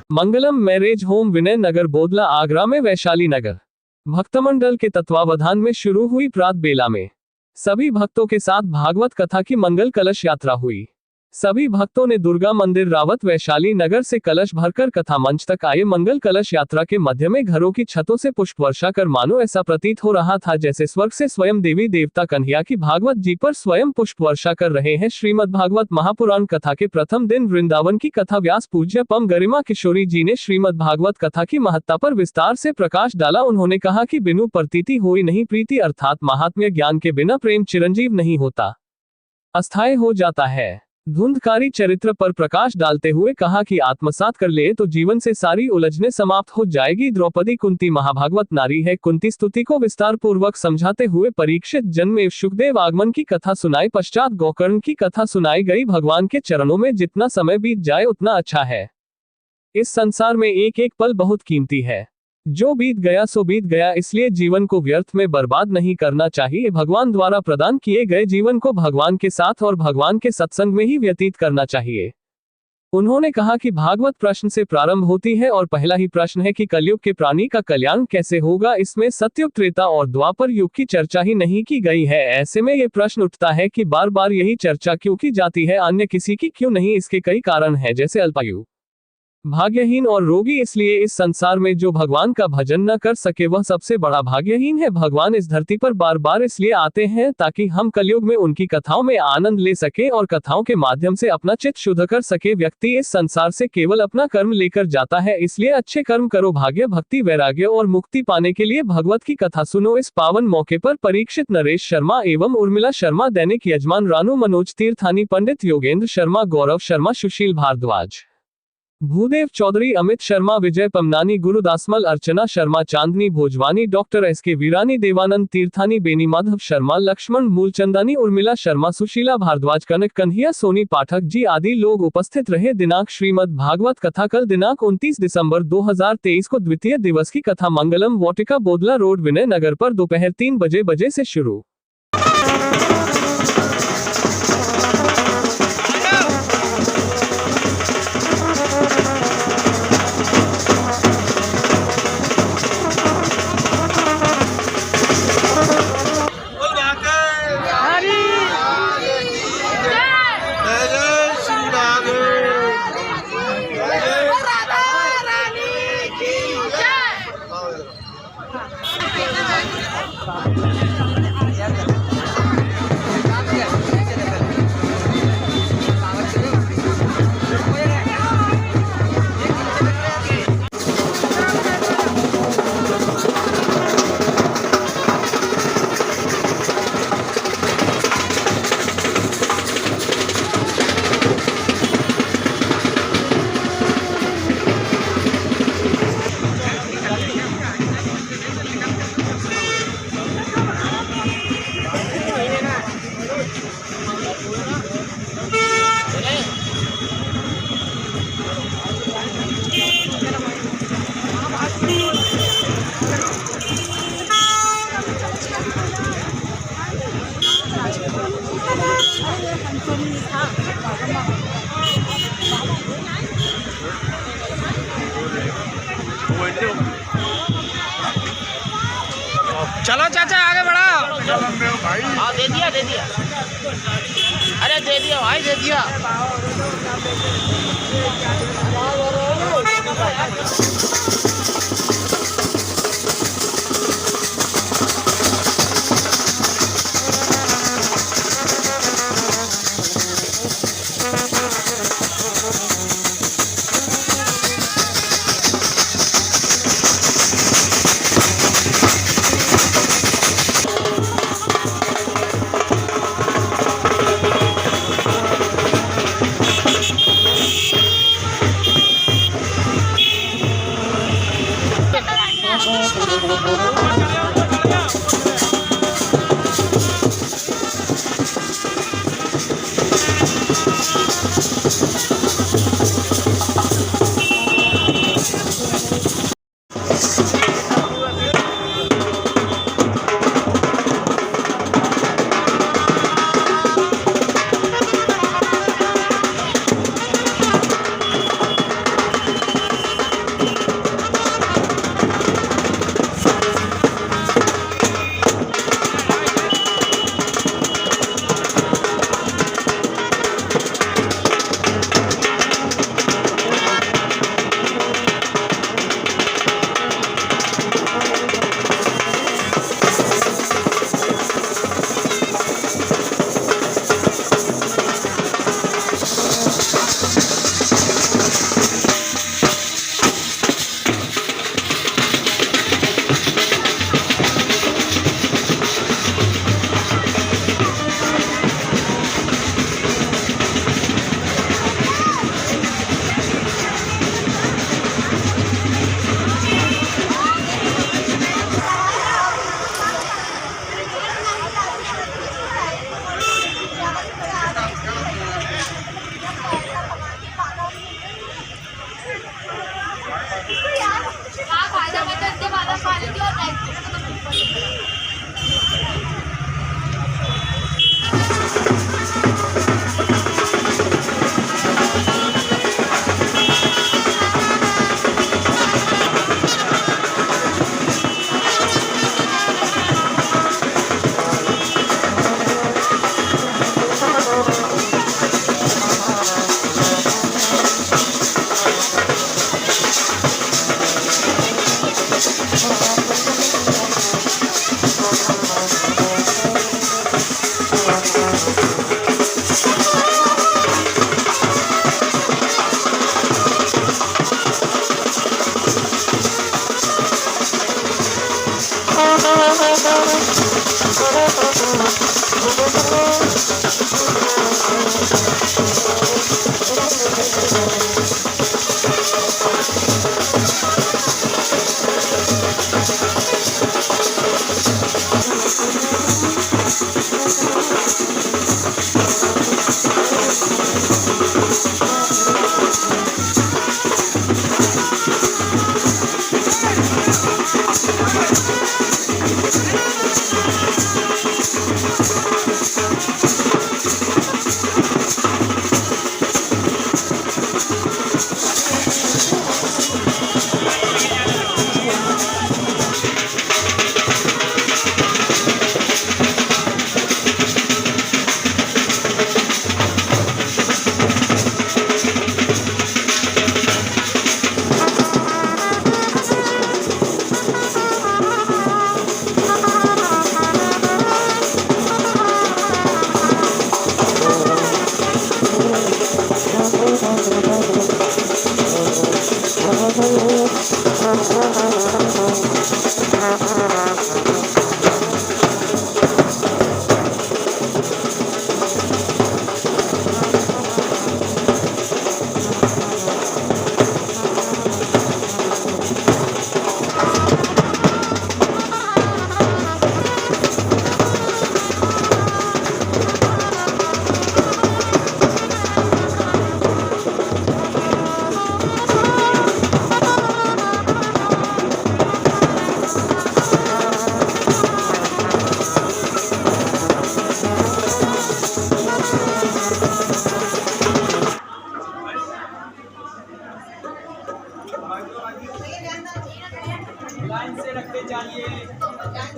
मंगलम marriage home विनय नगर बोदला आगरा में वैशाली नगर भक्तमंडल के तत्वावधान में शुरू हुई प्रात बेला में सभी भक्तों के साथ भागवत कथा की मंगल कलश यात्रा हुई। सभी भक्तों ने दुर्गा मंदिर रावत वैशाली नगर से कलश भरकर कथा मंच तक आए। मंगल कलश यात्रा के मध्य में घरों की छतों से पुष्प वर्षा कर मानो ऐसा प्रतीत हो रहा था जैसे स्वर्ग से स्वयं देवी देवता कन्हैया की भागवत जी पर स्वयं पुष्प वर्षा कर रहे हैं। श्रीमद् भागवत महापुराण कथा के प्रथम दिन वृंदावन की कथा व्यास पूज्य पम गरिमा किशोरी जी ने श्रीमद् भागवत कथा की महत्ता पर विस्तार से प्रकाश डाला। उन्होंने कहा कि बिनु प्रतीति होई नहीं प्रीति, अर्थात महात्म्य ज्ञान के बिना प्रेम चिरंजीव नहीं होता, अस्थायी हो जाता है। धुंधकारी चरित्र पर प्रकाश डालते हुए कहा कि आत्मसात कर ले तो जीवन से सारी उलझने समाप्त हो जाएगी। द्रौपदी कुंती महाभागवत नारी है। कुंती स्तुति को विस्तार पूर्वक समझाते हुए परीक्षित जन्म एवं सुखदेव आगमन की कथा सुनाई। पश्चात गोकर्ण की कथा सुनाई गई। भगवान के चरणों में जितना समय बीत जाए उतना अच्छा है। इस संसार में एक एक पल बहुत कीमती है, जो बीत गया सो बीत गया, इसलिए जीवन को व्यर्थ में बर्बाद नहीं करना चाहिए। भगवान द्वारा प्रदान किए गए जीवन को भगवान के साथ और भगवान के सत्संग में ही व्यतीत करना चाहिए। उन्होंने कहा कि भागवत प्रश्न से प्रारंभ होती है और पहला ही प्रश्न है कि कलयुग के प्राणी का कल्याण कैसे होगा। इसमें सतयुग, त्रेता और द्वापर युग की चर्चा ही नहीं की गई है। ऐसे में ये प्रश्न उठता है कि बार बार यही चर्चा क्यों की जाती है, अन्य किसी की क्यों नहीं। इसके कई कारण हैं, जैसे अल्पायु, भाग्यहीन और रोगी। इसलिए इस संसार में जो भगवान का भजन न कर सके वह सबसे बड़ा भाग्यहीन है। भगवान इस धरती पर बार बार इसलिए आते हैं ताकि हम कलयुग में उनकी कथाओं में आनंद ले सके और कथाओं के माध्यम से अपना चित्त शुद्ध कर सके। व्यक्ति इस संसार से केवल अपना कर्म लेकर जाता है, इसलिए अच्छे कर्म करो, भाग्य, भक्ति, वैराग्य और मुक्ति पाने के लिए भगवत की कथा सुनो। इस पावन मौके पर परीक्षित नरेश शर्मा एवं उर्मिला शर्मा, दैनिक यजमान रानू, मनोज तीर्थानी, पंडित योगेंद्र शर्मा, गौरव शर्मा, सुशील भारद्वाज, भूदेव चौधरी, अमित शर्मा, विजय पमनानी, गुरुदासमल, अर्चना शर्मा, चांदनी भोजवानी, डॉक्टर एसके वीरानी, देवानंद तीर्थानी, बेनी माधव शर्मा, लक्ष्मण मूलचंदानी, उर्मिला शर्मा, सुशीला भारद्वाज, कनक कन्हैया, सोनी पाठक जी आदि लोग उपस्थित रहे। दिनांक श्रीमद् भागवत कथा कल दिनांक 29 दिसंबर 2023 को द्वितीय दिवस की कथा मंगलम वाटिका बोदला रोड विनय नगर पर दोपहर 3 बजे से शुरू। चलो चाचा आगे बढ़ाओ। हाँ दे दिया अरे दे दिया भाई, दे दिया।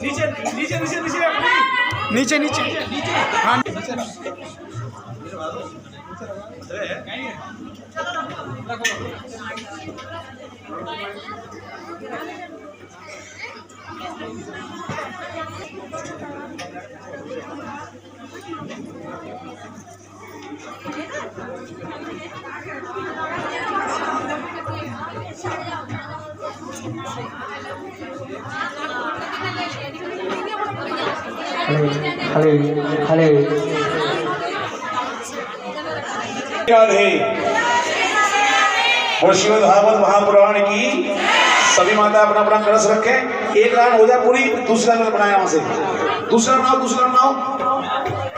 नीचे नीचे नीचे नीचे नीचे नीचे हाँ और श्रीमद् भागवत महापुराण की सभी माता अपना अपना कलश रखे। एक लाइन हो जाए पूरी, दूसरा लाइन बनाए वहां से, दूसरा बनाओ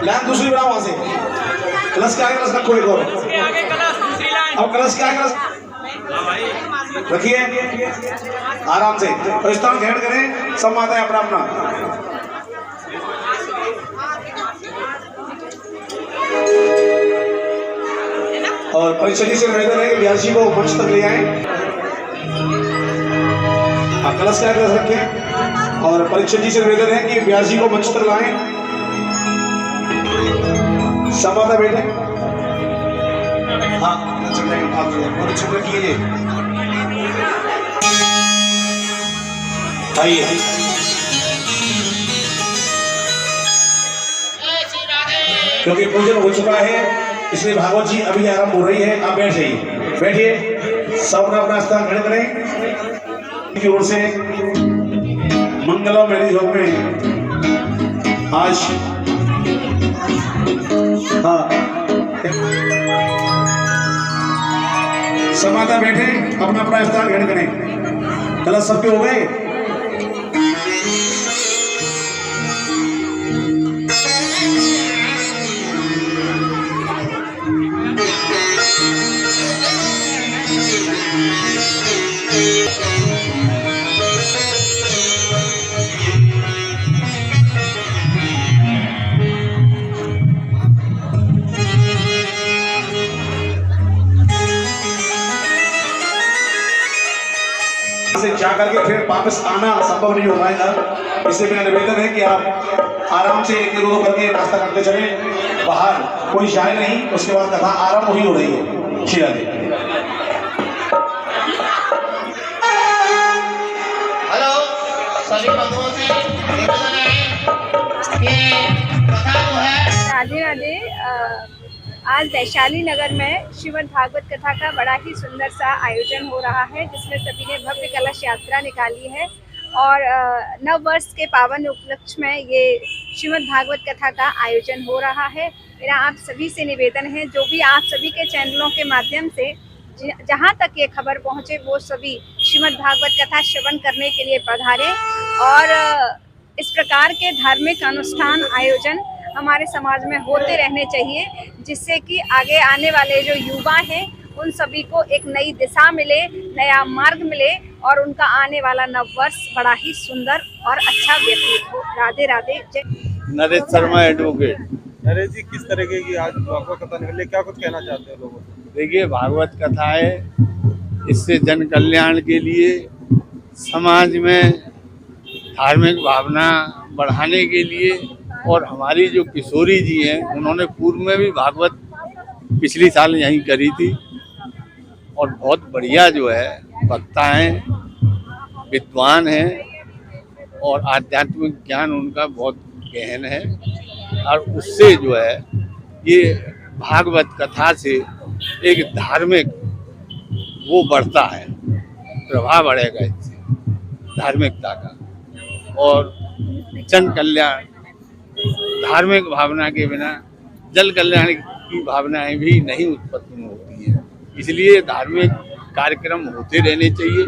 लाइन दूसरी बनाओ वहां से। कलश के आगे कलश रखो एक और, अब कलश के आगे कलश रखिए आराम से। और इस तरह ग्रहण करें सब माताएं अपना अपना। और परीक्षा जी से निवेदन है कि व्यासी को मंच तक ले आए, कलश का कलश रखें। और परीक्षा जी से निवेदन है कि व्यासी को मंच तक लाएं। समाता बैठे, हाँ और चुप रखिए। आइए क्योंकि पूजन हो चुका है इसलिए भागवत जी अभी आरंभ हो रही है। आप बैठ जाइए, बैठिए, सब अपना अपना स्थान ग्रहण करें। की ओर से मंगलम मैरिज होम में आज हाँ समाता बैठे, अपना अपना स्थान ग्रहण करें। कलश सबके हो गए। से जा करके फिर वापस आना संभव नहीं हो पाएगा। इसलिए मेरा निवेदन है कि आप आराम से एक दो करके नाश्ता करते चले, बाहर कोई जाए नहीं। उसके बाद कथा आराम ही हो रही है। श्री राधे। हेलो सभी बंधुओं से निवेदन है कि कथा जो है राधे राधे। आज वैशाली नगर में श्रीमद् भागवत कथा का बड़ा ही सुंदर सा आयोजन हो रहा है, जिसमें सभी ने भव्य कलश यात्रा निकाली है। और नव वर्ष के पावन उपलक्ष्य में ये श्रीमद् भागवत कथा का आयोजन हो रहा है। मेरा आप सभी से निवेदन है, जो भी आप सभी के चैनलों के माध्यम से जहाँ तक ये खबर पहुँचे वो सभी श्रीमद् भागवत कथा श्रवण करने के लिए पधारें और इस प्रकार के धार्मिक अनुष्ठान आयोजन हमारे समाज में होते रहने चाहिए, जिससे कि आगे आने वाले जो युवा हैं उन सभी को एक नई दिशा मिले, नया मार्ग मिले और उनका आने वाला नव वर्ष बड़ा ही सुंदर और अच्छा व्यतीत हो। राधे राधे। जय। नरेश शर्मा एडवोकेट। नरेश जी, किस तरीके की आज भागवत कथा निकली, क्या कुछ कहना चाहते हैं लोगों को? देखिए, भागवत कथा है, इससे जन कल्याण के लिए समाज में धार्मिक भावना बढ़ाने के लिए, और हमारी जो किशोरी जी हैं उन्होंने पूर्व में भी भागवत पिछली साल यहीं करी थी और बहुत बढ़िया जो है वक्ता हैं, विद्वान हैं और आध्यात्मिक ज्ञान उनका बहुत गहन है। और उससे जो है ये भागवत कथा से एक धार्मिक वो बढ़ता है, प्रभाव बढ़ेगा इससे धार्मिकता का, और जन कल्याण, धार्मिक भावना के बिना जन कल्याण की भावनाएं भी नहीं उत्पन्न होती है। इसलिए धार्मिक कार्यक्रम होते रहने चाहिए,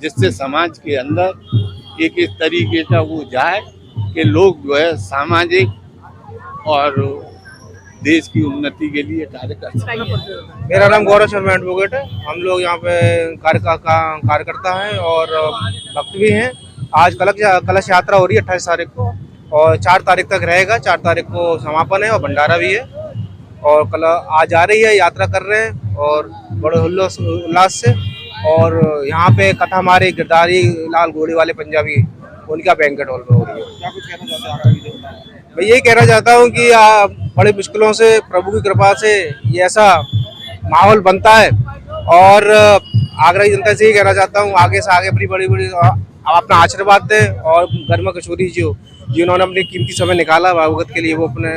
जिससे समाज के अंदर एक इस तरीके का वो जाए कि लोग जो है सामाजिक और देश की उन्नति के लिए कार्य कर सकें। मेरा नाम गौरव शर्मा एडवोकेट है। हम लोग यहाँ पे कार्यकर्ता हैं और भक्त भी हैं। आज कलश यात्रा हो रही है 28 तारीख को और 4 तारीख तक रहेगा। 4 तारीख को समापन है और भंडारा भी है और कल आज आ रही है, यात्रा कर रहे हैं और बड़े उल्लास से। और यहाँ पे कथा हमारे गिरधारी लाल घोड़े वाले पंजाबी, उनका बैंकेट हॉल में हो रही है। क्या कुछ कहना चाहते हैं? मैं यही कहना चाहता हूँ कि बड़ी मुश्किलों से प्रभु की कृपा से ये ऐसा माहौल बनता है और आगरा की जनता से यही कहना चाहता हूँ, आगे से आगे अपनी बड़ी अपना आशीर्वाद दें और गर्मा किशोरी जी जिन्होंने अपनी कीमती समय निकाला भागवत के लिए, वो अपने